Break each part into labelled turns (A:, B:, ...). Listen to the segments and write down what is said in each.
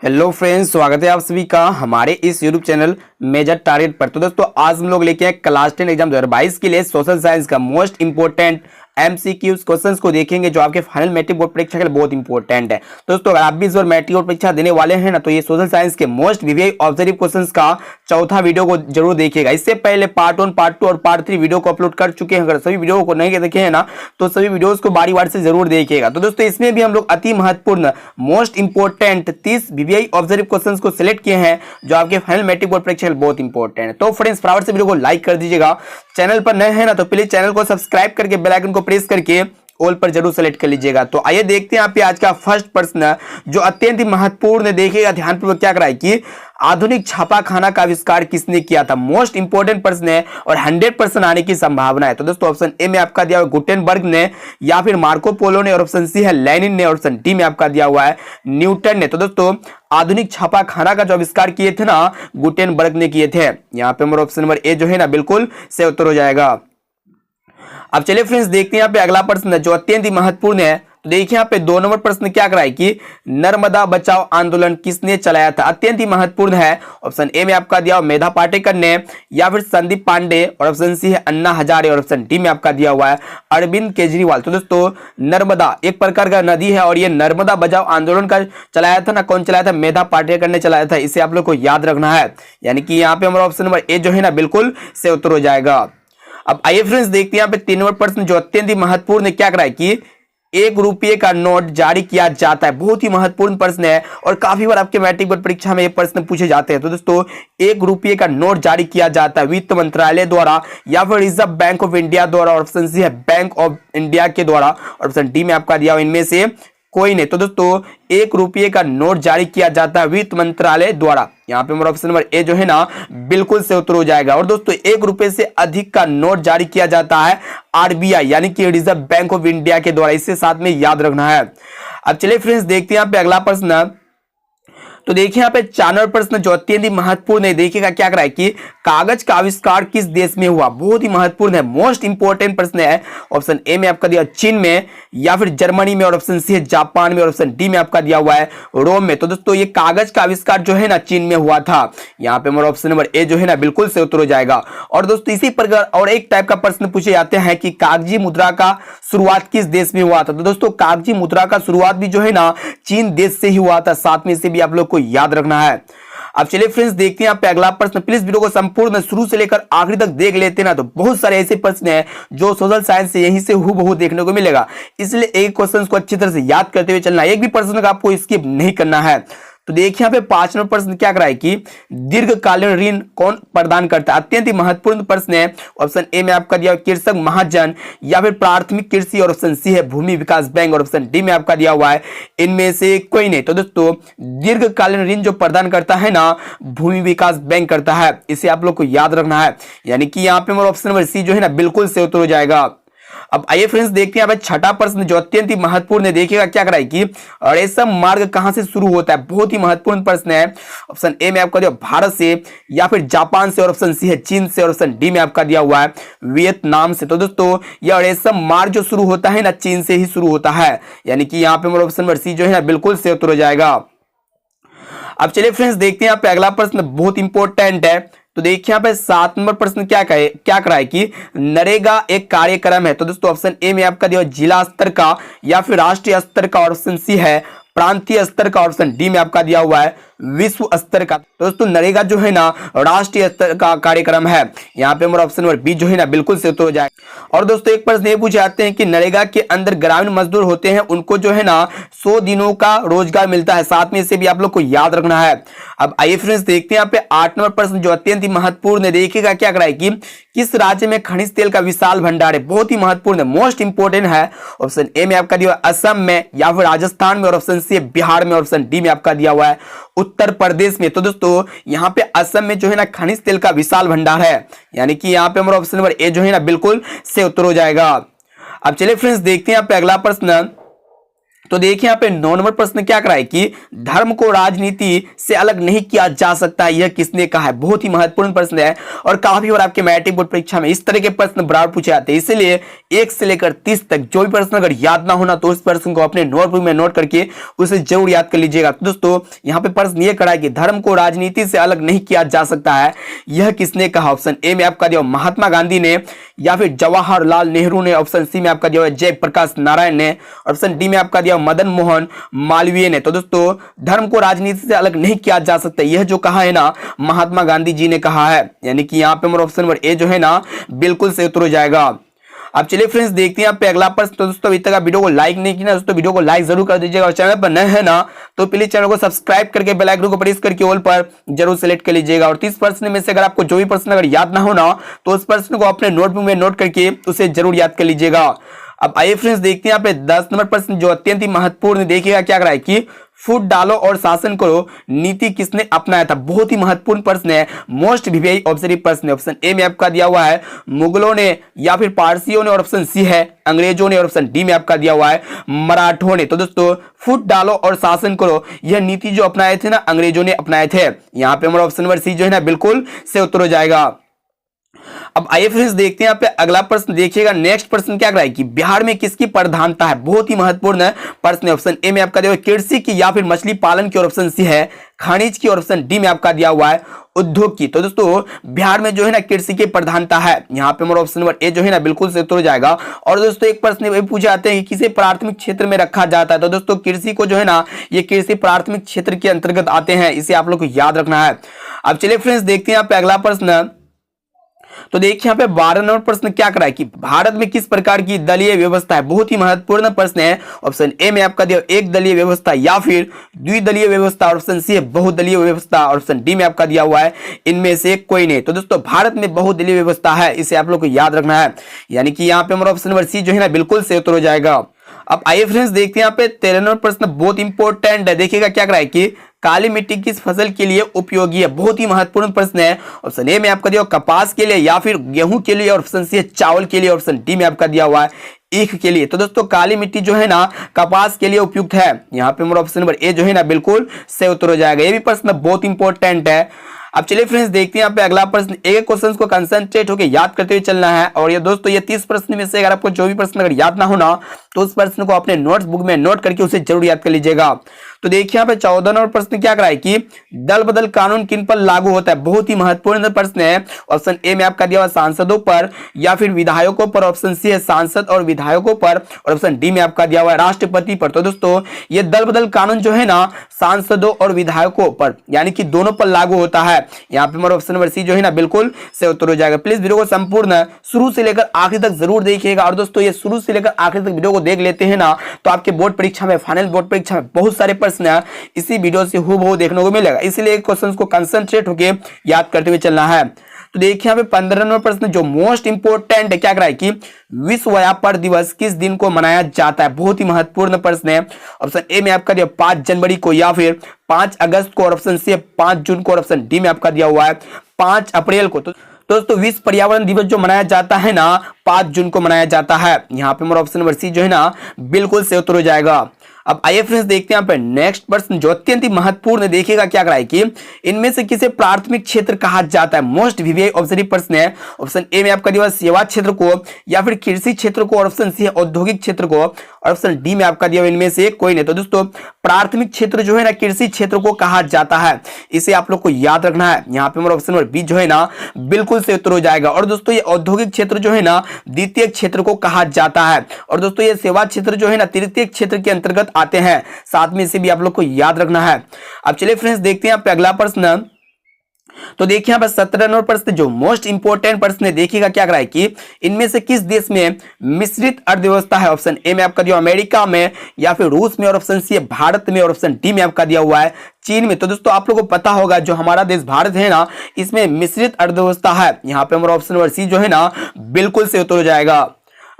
A: Hello friends, स्वागत है आप सभी का हमारे इस यूट्यूब चैनल मेजर टारगेट पर। तो दोस्तों आज हम लोग लेके आए क्लास 10 एग्जाम 2022 के लिए सोशल साइंस का मोस्ट इंपोर्टेंट एमसीक्यूज क्वेश्चंस को देखेंगे जो आपके फाइनल मैट्रिक बोर्ड परीक्षा के लिए बहुत इंपॉर्टेंट है। तो दोस्तों अगर आप भी इस बार मैट्रिक बोर्ड परीक्षा देने वाले हैं ना, तो ये सोशल साइंस के मोस्ट वीवीआई ऑब्जर्व क्वेश्चंस का चौथा वीडियो को जरूर देखिएगा। इससे पहले पार्ट 1, पार्ट 2 और पार्ट 3 वीडियो को अपलोड कर चुके हैं। अगर सभी वीडियो को नहीं देखे हैं ना, तो सभी वीडियोस को बारी बारी से जरूर देखिएगा। तो दोस्तों इसमें भी हम लोग अति महत्वपूर्ण most important 30 VVI observe questions को सिलेक्ट किए हैं जो आपके फाइनल मैट्रिक बोर्ड परीक्षा बहुत इंपॉर्टेंट है। तो फ्रेंड्स फटाफट से वीडियो को लाइक कर दीजिएगा। चैनल पर नए हैं ना, तो प्लीज चैनल को सब्सक्राइब करके बेल आइकन को प्रेस करके ऑल पर जरूर सेलेक्ट कर लीजिएगा। तो आइए देखते हैं आप आज का फर्स्ट प्रश्न जो अत्यंत महत्वपूर्ण है। देखिएगा ध्यानपूर्वक क्या कराए कि आधुनिक छापाखाना का आविष्कार किसने किया था। मोस्ट इंपोर्टेंट प्रश्न है और 100% आने की संभावना है। तो दोस्तों ऑप्शन ए में आपका दिया हुआ गुटेनबर्ग ने, या फिर मार्को पोलो ने, और ऑप्शन सी है लेनिन ने, और ऑप्शन डी में आपका दिया हुआ है न्यूटन ने। तो दोस्तों आधुनिक छापाखाना का जो आविष्कार किए थे ना, गुटेनबर्ग ने किए थे। यहाँ पे हमारा ऑप्शन नंबर ए जो है ना बिल्कुल से उत्तर हो जाएगा। अब चलिए फ्रेंड्स देखते हैं यहाँ पे अगला प्रश्न जो अत्यंत ही महत्वपूर्ण है। तो देखिए यहाँ पे 2 नंबर प्रश्न क्या कराए कि नर्मदा बचाओ आंदोलन किसने चलाया था। अत्यंत ही महत्वपूर्ण है। ऑप्शन ए में आपका दिया हुआ मेधा पाटेकर ने, या फिर संदीप पांडे, और ऑप्शन सी है अन्ना हजारे, और ऑप्शन डी में आपका दिया हुआ है अरविंद केजरीवाल। तो दोस्तों नर्मदा एक प्रकार का नदी है और ये नर्मदा बचाओ आंदोलन का चलाया था ना, कौन चलाया था? मेधा पाटेकर ने चलाया था। इसे आप लोग को याद रखना है। यानी कि यहाँ पे हमारा ऑप्शन नंबर ए जो है ना बिल्कुल से उत्तर हो जाएगा। अब आइए फ्रेंड्स देखते हैं यहाँ पे 3 नंबर प्रश्न जो अत्यंत ही महत्वपूर्ण है। क्या कराए कि 1 रुपये का नोट जारी किया जाता है। बहुत ही महत्वपूर्ण प्रश्न है और काफी बार आपके मैट्रिक बोर्ड परीक्षा में ये प्रश्न पूछे जाते हैं। तो दोस्तों 1 रुपये का नोट जारी किया जाता है वित्त मंत्रालय द्वारा, या फिर रिजर्व बैंक ऑफ इंडिया द्वारा, और ऑप्शन सी है बैंक ऑफ इंडिया के द्वारा, और ऑप्शन डी में आपका दिया हुआ इनमें से कोई नहीं। तो दोस्तों 1 रुपये का नोट जारी किया जाता है वित्त मंत्रालय द्वारा। यहाँ पे हमारा ऑप्शन नंबर ए जो है ना बिल्कुल से उत्तर हो जाएगा। और दोस्तों 1 रुपये से अधिक का नोट जारी किया जाता है आरबीआई यानी कि रिजर्व बैंक ऑफ इंडिया के द्वारा। इससे साथ में याद रखना है। अब चलिए फ्रेंड्स देखते हैं यहाँ पे अगला प्रश्न। तो देखिए यहाँ पे 4 नंबर प्रश्न जो अत्यंत ही महत्वपूर्ण है। देखिएगा क्या कराए कि कागज का आविष्कार किस देश में हुआ। बहुत ही महत्वपूर्ण है, मोस्ट इंपोर्टेंट प्रश्न है। ऑप्शन ए में आपका दिया चीन में, या फिर जर्मनी में, और ऑप्शन सी है जापान में, और ऑप्शन डी में आपका दिया हुआ है रोम में। तो दोस्तों ये कागज का आविष्कार जो है ना चीन में हुआ था। यहाँ पे हमारा ऑप्शन नंबर ए जो है ना बिल्कुल से उत्तर हो जाएगा। और दोस्तों इसी प्रकार और एक टाइप का प्रश्न पूछे जाते हैं कि कागजी मुद्रा का शुरुआत किस देश में हुआ था। तो दोस्तों कागजी मुद्रा का शुरुआत भी जो है ना चीन देश से ही हुआ था। साथ में इसे भी आप लोग को याद रखना है। अब चलिए फ्रेंड्स देखते हैं यहाँ पे अगला प्रश्न। प्लीज वीडियो को संपूर्ण शुरू से लेकर आखिरी तक देख लेते हैं ना, तो बहुत सारे ऐसे प्रश्न हैं जो सोशल साइंस से यहीं से हूबहू देखने को मिलेगा। इसलिए एक क्वेश्चन को अच्छी तरह से याद करते हुए चलना, एक भी प्रश्न का आपको स्किप नहीं करना है। तो देखिए यहाँ पे 5 नंबर प्रश्न क्या कराए कि दीर्घकालीन ऋण कौन प्रदान करता है। अत्यंत ही महत्वपूर्ण प्रश्न है। ऑप्शन ए में आपका दिया कृषक महाजन, या फिर प्राथमिक कृषि, और ऑप्शन सी है भूमि विकास बैंक, और ऑप्शन डी में आपका दिया हुआ है इनमें से कोई नहीं। तो दोस्तों दीर्घकालीन ऋण जो प्रदान करता है ना भूमि विकास बैंक करता है। इसे आप लोग को याद रखना है। यानी कि यहाँ पे हमारा ऑप्शन नंबर सी जो है ना बिल्कुल से उत्तर हो जाएगा। अब आइए फ्रेंड्स देखते हैं यहाँ पे 6ठा प्रश्न जो अत्यंत ही महत्वपूर्ण है। देखिएगा क्या कराए कि रेशम मार्ग कहां से शुरू होता है। बहुत ही महत्वपूर्ण प्रश्न है। ऑप्शन ए में आपका दिया भारत से, या फिर जापान से, और ऑप्शन सी है चीन से, और ऑप्शन डी में आपका दिया हुआ है वियतनाम से। तो दोस्तों यह रेशम मार्ग जो शुरू होता है ना चीन से ही शुरू होता है। यानी कि यहाँ पे हमारा ऑप्शन नंबर सी जो है ना बिल्कुल से उत्तर हो जाएगा। अब चलिए फ्रेंड्स देखते हैं यहाँ पे अगला प्रश्न बहुत इंपॉर्टेंट है। तो देखिए यहाँ पे 7 नंबर प्रश्न क्या कराए कि नरेगा एक कार्यक्रम है। तो दोस्तों ऑप्शन ए में आपका दिया जिला स्तर का, या फिर राष्ट्रीय स्तर का, और ऑप्शन सी है प्रांतीय स्तर का, ऑप्शन डी में आपका दिया हुआ है विश्व स्तर का। तो दोस्तों नरेगा जो है ना राष्ट्रीय स्तर का कार्यक्रम है। यहाँ पे हमारा ऑप्शन नंबर बी जो है ना बिल्कुल से उत्तर हो जाए। और दोस्तों एक प्रश्न ये पूछे जाते हैं कि नरेगा के अंदर ग्रामीण मजदूर होते हैं, उनको जो है ना 100 दिनों का रोजगार मिलता है। साथ में इसे भी आप लोग को याद रखना है। अब आइए फ्रेंड्स देखते हैं यहाँ पे 8 नंबर प्रश्न जो अत्यंत ही महत्वपूर्ण है। देखिएगा क्या कराए कि किस राज्य में खनिज तेल का विशाल भंडार है। बहुत ही महत्वपूर्ण है, मोस्ट इंपोर्टेंट है। ऑप्शन ए में आपका दिया असम में, या फिर राजस्थान में, और ऑप्शन सी बिहार में, और ऑप्शन डी में आपका दिया हुआ है उत्तर प्रदेश में। तो दोस्तों यहाँ पे असम में जो है ना खनिज तेल का विशाल भंडार है। यानी कि यहाँ पे हमारा ऑप्शन नंबर ए जो है ना बिल्कुल से उत्तर हो जाएगा। अब चलिए फ्रेंड्स देखते हैं यहाँ पे अगला प्रश्न तो देखिए यहाँ पे 9 नंबर प्रश्न क्या कराए कि धर्म को राजनीति से अलग नहीं किया जा सकता, यह किसने कहा है। बहुत ही महत्वपूर्ण प्रश्न है और काफी बार आपके मैट्रिक बोर्ड परीक्षा में इस तरह के प्रश्न बराबर पूछे जाते हैं, इसलिए 1 से लेकर 30 तक जो भी प्रश्न अगर याद ना होना तो उस प्रश्न को अपने नोटबुक में नोट करके उसे जरूर याद कर लीजिएगा। तो दोस्तों यहाँ पे प्रश्न ये करा है कि धर्म को राजनीति से अलग नहीं किया जा सकता है, यह किसने कहा। ऑप्शन ए में आपका दिया महात्मा गांधी ने, या फिर जवाहरलाल नेहरू ने, ऑप्शन सी में आपका दिया जयप्रकाश नारायण ने, ऑप्शन डी में आपका दिया मदन मोहन मालवीय ने। तो दोस्तों धर्म को राजनीति से अलग नहीं किया जा सकता, यह जो कहा है ना महात्मा गांधी जी ने कहा है, यानी कि यहाँ पे हमारा ऑप्शन नंबर ए जो है ना बिल्कुल सही उत्तर हो जाएगा। अब चलिए फ्रेंड्स देखते हैं यहाँ पे अगला प्रश्न। तो दोस्तों अभी तक आप वीडियो को लाइक नहीं किया दोस्तों वीडियो को लाइक जरूर कर दीजिएगा और चैनल पर नए हैं ना तो प्लीज चैनल को सब्सक्राइब करके बेल आइकन को प्रेस करके ऑल पर जरूर सेलेक्ट कर लीजिएगा। और 30 प्रश्न में से अगर आपको जो भी प्रश्न अगर याद ना होना तो उस प्रश्न को अपने नोटबुक में नोट करके उसे जरूर याद कर लीजिएगा। अब आइए फ्रेंड्स देखते हैं यहाँ पे 10 नंबर प्रश्न जो अत्यंत ही महत्वपूर्ण, देखिएगा क्या करा है कि फूट डालो और शासन करो नीति किसने अपनाया था। बहुत ही महत्वपूर्ण प्रश्न है, मोस्ट वीवीआई ऑब्जर्व प्रश्न है। ऑप्शन ए में आपका दिया हुआ है मुगलों ने, या फिर पारसियों ने, और ऑप्शन सी है अंग्रेजों ने, और ऑप्शन डी में आपका दिया हुआ है मराठों ने। तो दोस्तों फूट डालो और शासन करो यह नीति जो अपनाए थे ना अंग्रेजों ने अपनाए थे। यहाँ पे हमारा ऑप्शन नंबर सी जो है ना बिल्कुल से उत्तर हो जाएगा। अब आइए फ्रेंड्स देखते हैं यहाँ पे अगला प्रश्न, देखिएगा नेक्स्ट प्रश्न क्या कराए कि बिहार में किसकी प्रधानता है। बहुत ही महत्वपूर्ण प्रश्न है। ऑप्शन ए में आपका दिया हुआ कृषि की, या फिर मछली पालन की, और ऑप्शन सी है खनिज की, और ऑप्शन डी में आपका दिया हुआ है उद्योग की। तो दोस्तों बिहार में जो है ना कृषि की प्रधानता है, यहाँ पे हमारा ऑप्शन नंबर ए जो है ना बिल्कुल से उत्तर हो जाएगा। और दोस्तों एक प्रश्न ये पूछे जाते हैं कि किसे प्राथमिक क्षेत्र में रखा जाता है। तो दोस्तों कृषि को जो है ना ये कृषि प्राथमिक क्षेत्र के अंतर्गत आते हैं, इसे आप लोग को याद रखना है। अब चलिए फ्रेंड्स देखते हैं यहाँ पे अगला प्रश्न। तो देखिए यहाँ पे 12 नंबर प्रश्न क्या करा है कि भारत में किस प्रकार की दलीय व्यवस्था है। बहुत ही महत्वपूर्ण प्रश्न है। ऑप्शन ए में आपका दिया एक दलीय व्यवस्था, या फिर द्विदलीय व्यवस्था, ऑप्शन सी है बहुदलीय व्यवस्था, और ऑप्शन डी में आपका दिया हुआ है इनमें से कोई नहीं। तो दोस्तों भारत में बहुदलीय व्यवस्था है, इसे आप लोग को याद रखना है, यानी कि यहाँ पे हमारा ऑप्शन नंबर सी जो है ना बिल्कुल से उत्तर हो जाएगा। अब आइए फ्रेंड्स देखते हैं यहाँ पे 13 नंबर प्रश्न बहुत इंपॉर्टेंट है। देखिएगा क्या करा है कि काली मिट्टी किस फसल के लिए उपयोगी है। बहुत ही महत्वपूर्ण प्रश्न है। ऑप्शन ए में आपका दिया कपास के लिए, या फिर गेहूं के लिए, और ऑप्शन सी है चावल के लिए, ऑप्शन डी में आपका दिया हुआ है ईख के लिए। तो दोस्तों काली मिट्टी जो है ना कपास के लिए उपयुक्त है, यहाँ पे हमारा ऑप्शन नंबर ए जो है ना बिल्कुल सही उत्तर हो जाएगा। ये भी प्रश्न बहुत इंपॉर्टेंट है। अब चलिए फ्रेंड्स देखते हैं यहाँ पे अगला प्रश्न। एक क्वेश्चन को कंसंट्रेट होकर याद करते हुए चलना है। और ये दोस्तों ये 30 प्रश्न में से अगर आपको जो भी प्रश्न अगर याद ना होना तो उस प्रश्न को अपने नोट्स बुक में नोट करके उसे जरूर याद कर लीजिएगा। तो देखिए यहाँ पे 14 नंबर प्रश्न क्या कराए कि दल बदल कानून किन पर लागू होता है। बहुत ही महत्वपूर्ण प्रश्न है। ऑप्शन ए में आपका दिया हुआ सांसदों पर, या फिर विधायकों पर, ऑप्शन सी है सांसद और विधायकों पर, और ऑप्शन डी में आपका दिया हुआ है राष्ट्रपति पर। तो दोस्तों ये दल बदल कानून जो है ना सांसदों और विधायकों पर यानी कि दोनों पर लागू होता है। यहाँ पे हमारा ऑप्शन नंबर सी जो है ना बिल्कुल से उत्तर हो जाएगा। प्लीज वीडियो को संपूर्ण शुरू से लेकर आखिर तक जरूर देखिएगा। और दोस्तों ये शुरू से लेकर आखिर तक वीडियो को देख लेते हैं ना तो आपके बोर्ड परीक्षा में, फाइनल बोर्ड परीक्षा में बहुत सारे प्रश्न इसी वीडियो से हूबहू देखने को मिलेगा, इसलिए क्वेश्चंस को कंसंट्रेट होकर याद करते हुए चलना है। तो देखिए यहाँ पे 15 नंबर प्रश्न जो मोस्ट इंपोर्टेंट है क्या करा है कि विश्व व्यापार दिवस किस दिन को मनाया जाता है। बहुत ही महत्वपूर्ण प्रश्न है। ऑप्शन ए में आपका दिया 5 जनवरी को, या फिर 5 अगस्त को, और ऑप्शन सी 5 जून को, और ऑप्शन डी में आपका दिया हुआ है 5 अप्रैल को। तो दोस्तों विश्व पर्यावरण दिवस जो मनाया जाता है ना 5 जून को मनाया जाता है। यहाँ पे हमारा ऑप्शन नंबर सी जो है ना बिल्कुल से उत्तर हो जाएगा। अब आइए फ्रेंड्स देखते हैं यहाँ पे नेक्स्ट प्रश्न जो अत्यंत ही महत्वपूर्ण है। देखिएगा क्या कराए कि इनमें से किसे प्राथमिक क्षेत्र कहा जाता है। मोस्ट वीवीआई ऑब्जर्व प्रश्न है। ऑप्शन ए में आपका दिया हुआ सेवा क्षेत्र को, या फिर कृषि क्षेत्र को, और ऑप्शन सी है औद्योगिक क्षेत्र को, और ऑप्शन डी में आपका दिया हुआ इनमें से कोई नहीं। तो दोस्तों प्राथमिक क्षेत्र जो है ना कृषि क्षेत्र को कहा जाता है, इसे आप लोग को याद रखना है। यहाँ पे हमारा ऑप्शन नंबर बी जो है ना बिल्कुल से उत्तर हो जाएगा। और दोस्तों ये औद्योगिक क्षेत्र जो है ना द्वितीय क्षेत्र को कहा जाता है, और दोस्तों ये सेवा क्षेत्र जो है ना तृतीय क्षेत्र के अंतर्गत आते हैं। साथ में इसे भी आप लोग को याद रखना है। अब चलिए फ्रेंड्स देखते हैं यहाँ पे अगला प्रश्न। तो देखिए यहाँ पर 17 नंबर प्रश्न जो मोस्ट इंपोर्टेंट प्रश्न है। देखिएगा क्या करा है कि इनमें से किस देश में मिश्रित अर्थव्यवस्था है। ऑप्शन ए में आपका दिया अमेरिका में, या फिर रूस में, और ऑप्शन सी है भारत में, और ऑप्शन डी में आपका दिया हुआ है चीन में। तो दोस्तों आप लोगों को पता होगा जो हमारा देश भारत है ना इसमें मिश्रित अर्थव्यवस्था है। यहाँ पे हमारा ऑप्शन नंबर सी जो है ना बिल्कुल से उत्तर हो जाएगा।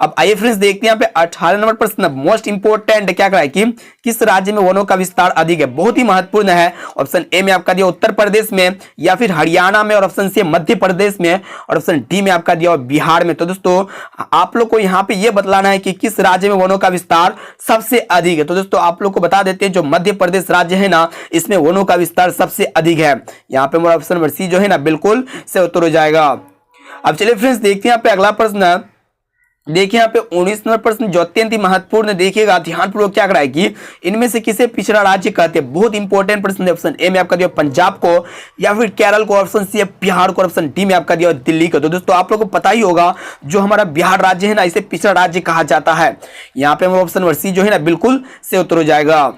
A: अब आइए फ्रेंड्स देखते हैं यहाँ पे 18 नंबर प्रश्न मोस्ट इंपोर्टेंट क्या करा है कि किस राज्य में वनों का विस्तार अधिक है। बहुत ही महत्वपूर्ण है। ऑप्शन ए में आपका दिया उत्तर प्रदेश में, या फिर हरियाणा में, और ऑप्शन सी मध्य प्रदेश में, और ऑप्शन डी में आपका दिया बिहार में। तो दोस्तों आप लोग को यहाँ पे ये बतलाना है कि किस राज्य में वनों का विस्तार सबसे अधिक है। तो दोस्तों आप लोग को बता देते हैं जो मध्य प्रदेश राज्य है ना, इसमें वनों का विस्तार सबसे अधिक है। यहाँ पे हमारा ऑप्शन नंबर सी जो है ना बिल्कुल से उत्तर हो जाएगा। अब चलिए फ्रेंड्स देखते हैं यहाँ पे अगला प्रश्न। देखिए यहाँ पे 19 नंबर प्रश्न जो अत्यंत ही महत्वपूर्ण, देखिएगा ध्यानपूर्वक क्या करा है कि इनमें से किसे पिछड़ा राज्य कहते हैं। बहुत इंपॉर्टेंट प्रश्न है। ऑप्शन ए में आपका दिया पंजाब को, या फिर केरल को, ऑप्शन सी है बिहार को, ऑप्शन डी में आपका दिया दिल्ली को। तो दोस्तों आप लोगों को पता ही होगा जो हमारा बिहार राज्य है ना, इसे पिछड़ा राज्य कहा जाता है। यहाँ पे हमारा ऑप्शन नंबर सी जो है ना बिल्कुल से उत्तर हो जाएगा।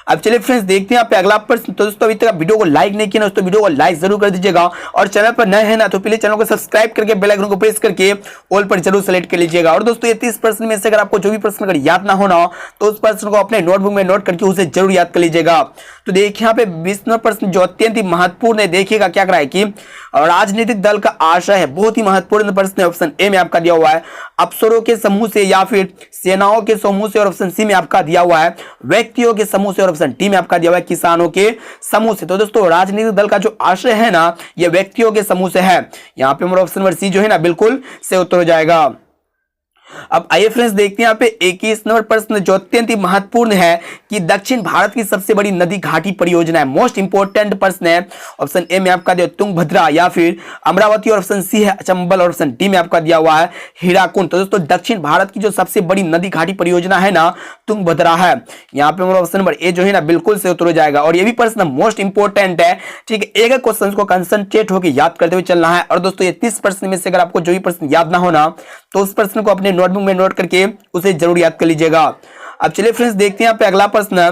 A: अब चलिए फ्रेंड्स देखते हैं यहाँ पे अगला प्रश्न। तो दोस्तों अभी तक वीडियो को लाइक नहीं किया ना, तो वीडियो को लाइक जरूर कर दीजिएगा, और चैनल पर नए हैं ना तो पहले चैनल को सब्सक्राइब करके बेल आइकन को प्रेस करके ऑल पर जरूर सेलेक्ट कर लीजिएगा। और दोस्तों ये 30 प्रश्न में से अगर आपको जो भी प्रश्न अगर याद ना होना तो उस प्रश्न को अपने नोटबुक में नोट करके उसे जरूर याद कर लीजिएगा। तो देखिए यहाँ पे 20 नंबर प्रश्न जो अत्यंत ही महत्वपूर्ण है, देखिएगा क्या करा है कि राजनीतिक दल का आशय है। बहुत ही महत्वपूर्ण प्रश्न है। ऑप्शन ए में आपका दिया हुआ है अफसरों के समूह से, या फिर सेनाओं के समूह से, और ऑप्शन सी में आपका दिया हुआ है व्यक्तियों के समूह से, और ऑप्शन डी में आपका दिया हुआ है किसानों के समूह से। तो दोस्तों राजनीतिक दल का जो आशय है ना, यह व्यक्तियों के समूह से है। यहाँ पे हमारा ऑप्शन नंबर सी जो है ना बिल्कुल से उत्तर हो जाएगा। अब आइए फ्रेंड्स देखते हैं यहाँ पे 21 नंबर प्रश्न जो अत्यंत ही महत्वपूर्ण है कि दक्षिण भारत की सबसे बड़ी नदी घाटी परियोजना है। मोस्ट इंपोर्टेंट प्रश्न है। ऑप्शन ए में आपका दिया तुंगभद्रा, या फिर अमरावती, और ऑप्शन सी है चंबल, और ऑप्शन डी में आपका दिया हुआ है हीराकुंड। तो दोस्तों दक्षिण भारत की जो सबसे बड़ी नदी घाटी परियोजना है ना, तुंगभद्रा है। यहाँ पे हमारा ऑप्शन नंबर ए जो है ना बिल्कुल से उत्तर हो जाएगा। और ये भी प्रश्न मोस्ट इंपोर्टेंट है, ठीक है। एक क्वेश्चन को कंसंट्रेट होकर याद करते हुए चलना है। और दोस्तों ये 30 प्रश्न में से अगर आपको जो भी प्रश्न याद ना होना तो उस प्रश्न को अपने नोटबुक में नोट करके उसे जरूर याद कर लीजिएगा। अब चलिए फ्रेंड्स देखते हैं यहाँ पे अगला प्रश्न।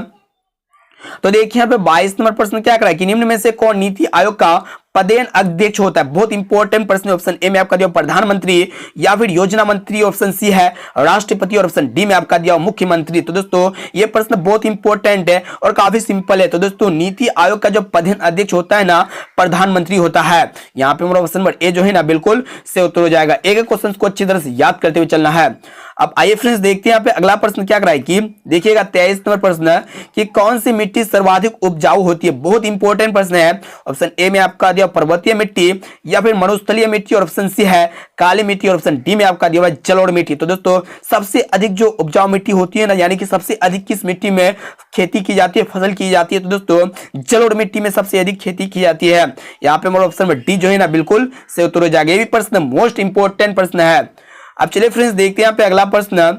A: तो देखिए यहाँ पे 22 नंबर प्रश्न क्या करा है कि निम्न में से कौन नीति आयोग का पदेन अध्यक्ष होता है। बहुत इंपॉर्टेंट प्रश्न है। ऑप्शन ए में आपका दिया प्रधानमंत्री, या फिर योजना मंत्री, ऑप्शन सी है राष्ट्रपति, और ऑप्शन डी में आपका दिया मुख्यमंत्री। तो दोस्तों ये प्रश्न बहुत इंपॉर्टेंट है और काफी सिंपल है। तो दोस्तों नीति आयोग का जो पदेन अध्यक्ष होता है ना, प्रधानमंत्री होता है। यहाँ पे हमारा ऑप्शन नंबर ए जो है ना बिल्कुल से उत्तर हो जाएगा। एक क्वेश्चन को अच्छी तरह से याद करते हुए चलना है। अब आइए फ्रेंड्स देखते हैं यहाँ पे अगला प्रश्न क्या कराए कि देखिएगा 23 नंबर प्रश्न कि कौन सी मिट्टी सर्वाधिक उपजाऊ होती है। बहुत इंपॉर्टेंट प्रश्न है। ऑप्शन ए में आपका दिया पर्वतीय मिट्टी, या फिर मरुस्थलीय मिट्टी, और ऑप्शन सी है काली मिट्टी, और ऑप्शन डी में आपका दिया हुआ जलोढ़ मिट्टी। तो दोस्तों सबसे अधिक जो उपजाऊ मिट्टी होती है ना, यानी कि सबसे अधिक किस मिट्टी में खेती की जाती है, फसल की जाती है, तो दोस्तों जलोढ़ मिट्टी में सबसे अधिक खेती की जाती है। यहाँ पे हमारा ऑप्शन नंबर डी जो है ना बिल्कुल से उत्तर हो जाएगा। ये भी प्रश्न मोस्ट इंपॉर्टेंट प्रश्न है। अब चलिए फ्रेंड्स देखते हैं यहाँ पे अगला प्रश्न।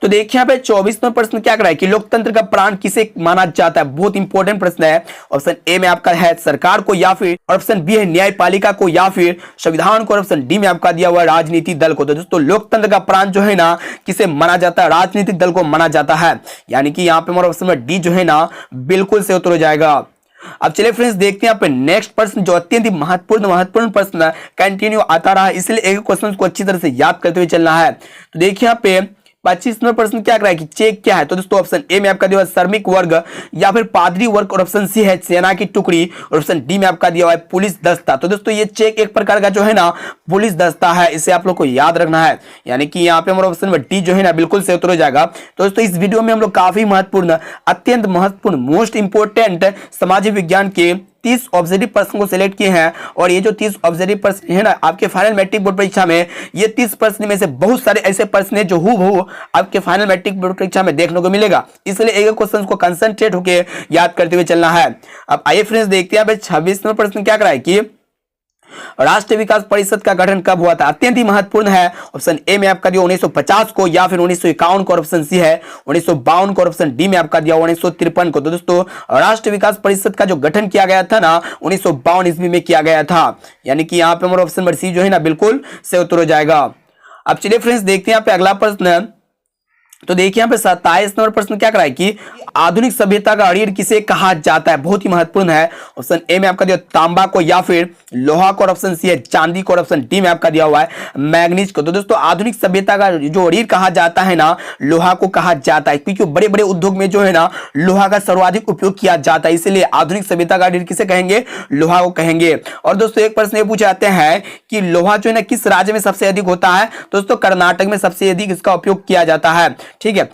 A: तो देखिए यहाँ पे 24 नंबर प्रश्न क्या कराए कि लोकतंत्र का प्राण किसे माना जाता है। बहुत इंपॉर्टेंट प्रश्न है। ऑप्शन ए में आपका है सरकार को, या फिर ऑप्शन बी है न्यायपालिका को, या फिर संविधान को, और ऑप्शन डी में आपका दिया हुआ राजनीतिक दल को। तो दोस्तों लोकतंत्र का प्राण जो है ना किसे माना जाता है, राजनीतिक दल को माना जाता है। यानी कि यहाँ पे हमारा ऑप्शन नंबर डी जो है ना बिल्कुल से उत्तर हो जाएगा। अब चलिए फ्रेंड्स देखते हैं यहाँ पे नेक्स्ट प्रश्न जो अत्यंत ही महत्वपूर्ण प्रश्न कंटिन्यू आता रहा है, इसलिए एक क्वेश्चन को अच्छी तरह से याद करते हुए चलना है। तो देखिए यहाँ पे 25 नंबर प्रश्न क्या कराए कि चेक क्या है। तो दोस्तों ऑप्शन ए में आपका दिया हुआ श्रमिक वर्ग, या फिर पादरी वर्ग, और ऑप्शन सी है सेना की टुकड़ी, और ऑप्शन डी में आपका दिया हुआ है पुलिस दस्ता। तो दोस्तों ये चेक एक प्रकार का जो है ना पुलिस दस्ता है, इसे आप लोग को याद रखना है। यानी कि यहाँ पे हमारा ऑप्शन नंबर डी जो है ना बिल्कुल से उत्तर हो जाएगा। तो दोस्तों इस वीडियो में हम लोग काफी महत्वपूर्ण, अत्यंत महत्वपूर्ण, मोस्ट इंपोर्टेंट सामाजिक विज्ञान के 30 ऑब्जेक्टिव प्रश्न को सिलेक्ट किए हैं। और ये जो 30 ऑब्जेक्टिव प्रश्न है ना आपके फाइनल मैट्रिक बोर्ड परीक्षा में, ये 30 प्रश्न में से बहुत सारे ऐसे प्रश्न है जो हूबहू आपके फाइनल मैट्रिक बोर्ड परीक्षा में देखने को मिलेगा। इसलिए एक क्वेश्चन को कंसंट्रेट होकर याद करते हुए चलना है। अब आइए फ्रेंड्स देखते हैं 26 नंबर प्रश्न क्या कराए कि राष्ट्रीय विकास परिषद का गठन कब हुआ था। अत्यंत ही महत्वपूर्ण है। ऑप्शन ए में आपका दिया 1950 को, या फिर 1951 को, ऑप्शन सी है 1952 को, ऑप्शन डी में आपका दिया 1953 को। तो दोस्तों राष्ट्रीय विकास परिषद का जो गठन किया गया था ना 1952 ईस्वी में किया गया था। यानी कि यहाँ पे हमारा ऑप्शन नंबर सी जो है ना बिल्कुल से उत्तर हो जाएगा। अब चलिए फ्रेंड्स देखते हैं यहाँ पे अगला प्रश्न। तो देखिए यहाँ पे 27 नंबर प्रश्न क्या कराए कि आधुनिक सभ्यता का अरीर किसे कहा जाता है, बहुत ही महत्वपूर्ण है। ऑप्शन ए में आपका दिया तांबा को, या फिर लोहा को, और ऑप्शन सी है चांदी को, और ऑप्शन डी में आपका दिया हुआ है मैग्नीज को। तो दोस्तों आधुनिक सभ्यता का जो अरीर कहा जाता है ना, लोहा को कहा जाता है, क्योंकि बड़े बड़े उद्योग में जो है ना लोहा का सर्वाधिक उपयोग किया जाता है, इसलिए आधुनिक सभ्यता का अरीर किसे कहेंगे, लोहा को कहेंगे। और दोस्तों एक प्रश्न ये पूछे जाते हैं कि लोहा जो है ना किस राज्य में सबसे अधिक होता है, दोस्तों कर्नाटक में सबसे अधिक इसका उपयोग किया जाता है। ठीक है,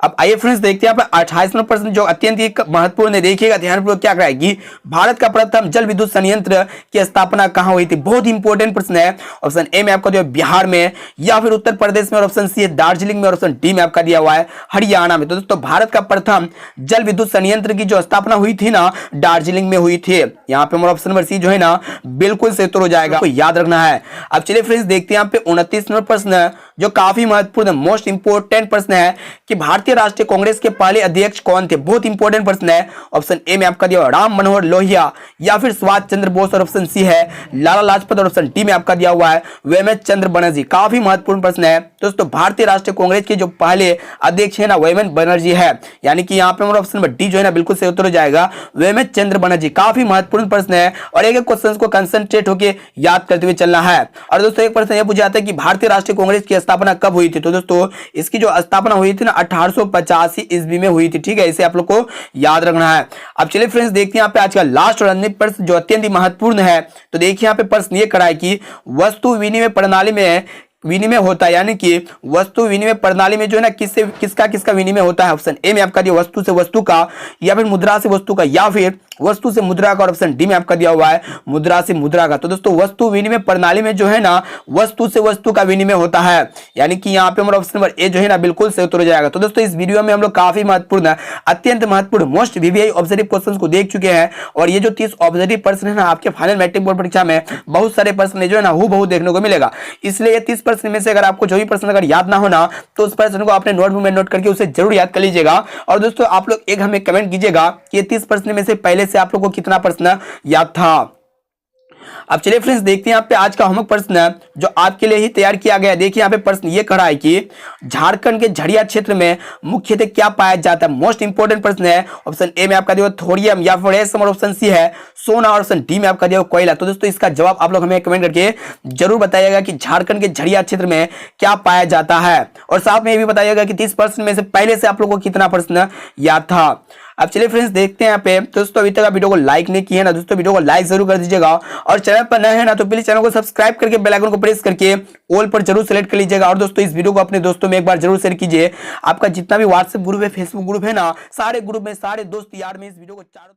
A: अब आइए फ्रेंड्स देखते हैं यहाँ पे 28 नंबर प्रश्न जो अत्यंत ही महत्वपूर्ण है, देखिएगा ध्यानपूर्वक क्या कराएगी। भारत का प्रथम जल विद्युत संयंत्र की स्थापना कहां हुई थी, बहुत ही इंपॉर्टेंट प्रश्न है। ऑप्शन ए में आपका दिया बिहार में, या फिर उत्तर प्रदेश में, और ऑप्शन सी है दार्जिलिंग में, और ऑप्शन डी में आपका दिया हुआ है हरियाणा में। तो दोस्तों भारत का प्रथम जल विद्युत संयंत्र की जो स्थापना हुई थी ना, दार्जिलिंग में हुई थी। यहाँ पे हमारा ऑप्शन नंबर सी जो है ना बिल्कुल से उत्तर हो जाएगा, याद रखना है। अब चलिए फ्रेंड्स देखते हैं यहाँ पे 29 नंबर प्रश्न जो काफी महत्वपूर्ण मोस्ट इंपोर्टेंट प्रश्न है कि भारतीय राष्ट्रीय कांग्रेस के पहले अध्यक्ष कौन थे, बहुत इंपॉर्टेंट प्रश्न है। ऑप्शन ए में आपका दिया राम मनोहर लोहिया, या फिर सुभाष चंद्र बोस, और ऑप्शन सी है लाला लाजपत, और ऑप्शन डी में आपका दिया हुआ है वेमन चंद्र बनर्जी। काफी महत्वपूर्ण प्रश्न है दोस्तों, भारतीय राष्ट्रीय कांग्रेस के जो पहले अध्यक्ष है ना वेमन बनर्जी है, यानी कि यहाँ पे हमारा ऑप्शन नंबर डी जो है ना बिल्कुल से उत्तर हो जाएगा वेमन चंद्र बनर्जी। काफी महत्वपूर्ण प्रश्न है और एक एक क्वेश्चन को कंसंट्रेट होकर याद करते हुए चलना है। और दोस्तों एक प्रश्न यह पूछा जाता है कि भारतीय राष्ट्रीय कांग्रेस की स्थापना कब हुई थी, तो दोस्तों इसकी जो स्थापना हुई थी ना 1885 ईस्वी में हुई थी। ठीक है, इसे आप लोग को याद रखना है। अब चलिए फ्रेंड्स देखते हैं यहाँ पे आज का लास्ट और अंतिम प्रश्न जो अत्यंत ही महत्वपूर्ण है। तो देखिए यहाँ पे प्रश्न ये करा है कि वस्तु विनिमय प्रणाली में विनिमय होता है, यानी कि वस्तु विनिमय प्रणाली में जो है ना किससे किसका विनिमय होता है। ऑप्शन ए में आपका दिया वस्तु से वस्तु का, या फिर मुद्रा से वस्तु का, या फिर वस्तु से मुद्रा का, और ऑप्शन डी में आपका दिया हुआ है मुद्रा से मुद्रा का। तो दोस्तों वस्तु विनिमय प्रणाली में जो है ना वस्तु से वस्तु का विनिमय होता है, यानी कि यहाँ पे हमारा ऑप्शन नंबर ए जो है ना बिल्कुल से उत्तर हो जाएगा। तो दोस्तों इस वीडियो में हम लोग काफी महत्वपूर्ण अत्यंत महत्वपूर्ण मोस्ट वीवीआई ऑब्जेक्टिव क्वेश्चन को देख चुके हैं। और ये जो 30 ऑब्जेक्टिव प्रश्न है ना आपके फाइनल मैट्रिक बोर्ड परीक्षा में बहुत सारे प्रश्न जो है ना हूबहू देखने को मिलेगा। इसलिए ये 30 प्रश्न में से अगर आपको जो भी प्रश्न अगर याद ना होना तो उस प्रश्न को अपने नोटबुक में नोट करके उसे जरूर याद कर लीजिएगा। और दोस्तों आप लोग एक हमें कमेंट कीजिएगा कि 30 प्रश्न में से पहले से आप लोग को कितना प्रश्न याद था। अब चलिए फ्रेंड्स देखते हैं यहाँ पे आज का होमवर्क प्रश्न जो आपके लिए ही तैयार किया गया है। देखिए यहाँ पे प्रश्न ये करा है कि झारखंड के झड़िया क्षेत्र में मुख्यतः क्या पाया जाता है, मोस्ट इंपोर्टेंट प्रश्न है। ऑप्शन ए में आपका दिया थोरियम, या फिर रेशम, और ऑप्शन सी है सोना, और ऑप्शन डी में आपका दिया कोयला। तो दोस्तों इसका जवाब आप लोग हमें कमेंट करके जरूर बताइएगा कि झारखंड के झड़िया क्षेत्र में क्या पाया जाता है, और साथ में ये भी बताइएगा कि 30 प्रश्न में से पहले से आप लोग को कितना प्रश्न याद था। अब चलिए फ्रेंड्स देखते हैं यहाँ पे दोस्तों अभी तक आप वीडियो को लाइक नहीं किए ना दोस्तों वीडियो को लाइक जरूर कर दीजिएगा, और चैनल पर नए हैं ना तो प्लीज चैनल को सब्सक्राइब करके बेल आइकन को प्रेस करके ऑल पर जरूर सेलेक्ट कर लीजिएगा। और दोस्तों इस वीडियो को अपने दोस्तों में एक बार जरूर शेयर कीजिए। आपका जितना भी व्हाट्सएप ग्रुप है, फेसबुक ग्रुप है ना, सारे ग्रुप में सारे दोस्त यार में इस वीडियो को चारों